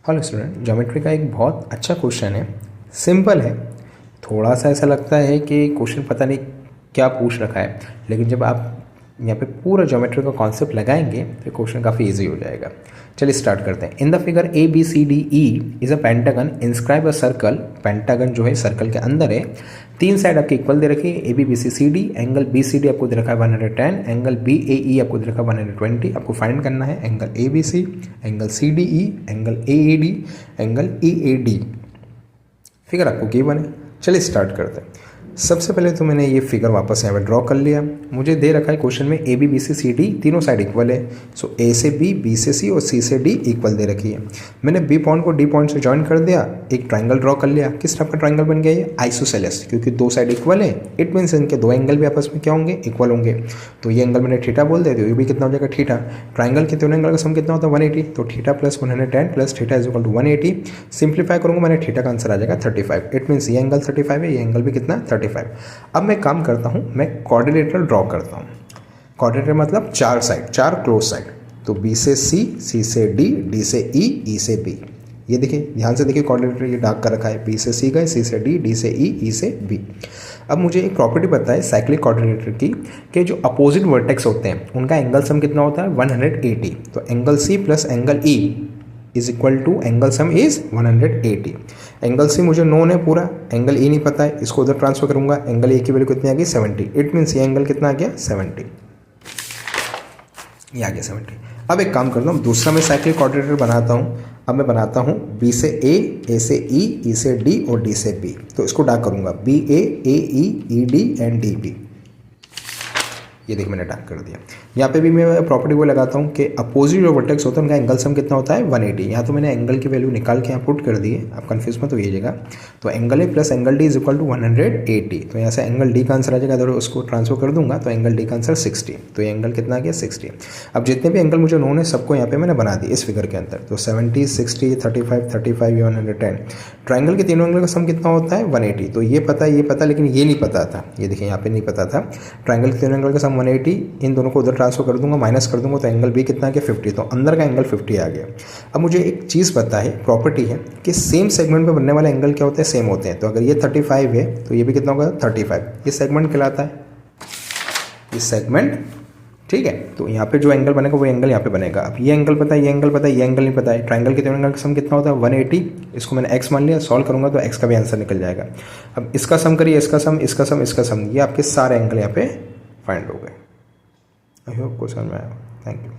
Hello student, geometry का एक बहुत अच्छा क्वेश्चन है। सिंपल है, थोड़ा सा ऐसा लगता है कि क्वेश्चन पता नहीं क्या पूछ रखा है, लेकिन जब आप यहाँ पे पूरा ज्योमेट्री का कॉन्सेप्ट लगाएंगे तो क्वेश्चन काफ़ी इजी हो जाएगा। चलिए स्टार्ट करते हैं। In the figure A B C D E is a pentagon, inscribe a circle. Pentagon जो है सर्कल के अंदर है, तीन साइड आपके इक्वल दे रखी है, A B B C C D. Angle B C D आपको दे रखा है 110, एंगल बी ए ई आपको दे रखा है 120। आपको फाइंड करना है angle A B C, angle C D E, angle A A D, angle E A D. Figure आपको गिवन है। चलिए स्टार्ट करते हैं। सबसे पहले तो मैंने ये फिगर वापस यहाँ पे ड्रॉ कर लिया। मुझे दे रखा है क्वेश्चन में A B B C C D तीनों साइड इक्वल है। सो ए से बी से सी और सी से डी इक्वल दे रखी है। मैंने बी पॉइंट को डी पॉइंट से ज्वाइन कर दिया, एक ट्राइंगल ड्रॉ कर लिया। किस टाइप का ट्राइंगल बन गया ये? आइसोसेलेस, क्योंकि दो साइड इक्वल है। इट मीन्स इनके दो एंगल भी आपस में क्या होंगे? इक्वल होंगे। तो ये एंगल मैंने थीटा बोल दिया, तो ये भी कितना हो जाएगा? थीटा। ट्राइंगल के दोनों एंगल का सम कितना होता है? 180। तो theta plus 110 plus theta is equal to 180। Simplify करूँगा मैंने, थीटा का आंसर आ जाएगा 35। इट मीन्स ये एंगल 35 है, ये एंगल भी कितना? 35। अब मैं काम करता हूँ, मैं क्वाड्रिलेटरल ड्रॉ करता हूँ। क्वाड्रिलेटरल मतलब चार साइड, चार क्लोज साइड। तो बी से सी से डी से ई से बी। ये देखिए, ध्यान से देखिए, क्वाड्रिलेटरल ये डार्क कर रखा है। बी से सी गए, सी से डी से ई से बी। अब मुझे एक प्रॉपर्टी पता है साइक्लिक क्वाड्रिलेटरल की, कि जो अपोजिट वर्टेक्स होते हैं उनका एंगल सम कितना होता है? 180। तो angle C plus angle E is equal to angle sum is 180। Angle C मुझे नोन है पूरा, एंगल ई नहीं पता है, इसको उधर ट्रांसफर करूंगा। एंगल ए की वैल्यू कितनी आ गई? 70। इट मीन्स ये एंगल कितना आ गया? 70। ये आ गया 70। अब एक काम करता हूँ, दूसरा मैं साइक्लिक क्वाड्रिलेटरल बनाता हूँ। अब मैं बनाता हूँ बी से ए से ई से डी और डी से बी। तो इसको डार्क करूँगा, B A E D and D B. ये देखिए मैंने डार्क कर दिया। यहाँ पे भी मैं प्रॉपर्टी वो लगाता हूँ कि अपोजिट जो वर्टेक्स होता है उनका एंगल सम कितना होता है? 180। यहाँ तो मैंने एंगल की वैल्यू निकाल के यहाँ पुट कर दी है, आप कन्फ्यूज मत होइएगा। तो angle A plus angle D is equal to 180। तो यहाँ से एंगल डी का आंसर आ जाएगा, अगर उसको ट्रांसफर कर दूंगा तो एंगल डी का आंसर 60। तो ये एंगल कितना आ गया? 60। अब जितने भी एंगल मुझे नोन है सबको यहाँ पे मैंने बना दिया इस फिगर के अंदर। तो 70, 60, 35, 35, 110। ट्राइंगल के तीनों एंगल का सम कितना होता है? 180। तो ये पता, लेकिन ये नहीं पता था। ये देखिए यहाँ पे नहीं पता था। ट्राइंगल के तीनों एंगल का सम 180, इन दोनों को उधर ट्रांसफर कर दूंगा, माइनस कर दूंगा, तो एंगल बी कितना आ गया? 50। तो अंदर का एंगल 50 आ गया। अब मुझे एक चीज़ पता है, प्रॉपर्टी है कि सेम सेगमेंट में बनने वाले एंगल क्या होते हैं? सेम होते हैं। तो अगर ये 35 है तो ये भी कितना होगा? 35। ये सेगमेंट कहलाता है, ये सेगमेंट। ठीक है, तो यहाँ पे जो एंगल बनेगा वो एंगल यहाँ पे बनेगा। अब ये एंगल पता है, ये एंगल पता है, ये एंगल नहीं पता है। ट्राइंगल के तीनों एंगल का सम कितना होता है? 180। इसको मैंने x मान लिया, सॉल्व करूंगा तो x का भी आंसर निकल जाएगा। अब इसका सम करिए, इसका सम, इसका सम, इसका सम, ये आपके सारे एंगल यहाँ पे फाइंड हो गए। आई होप को समझ में आया। Thank you.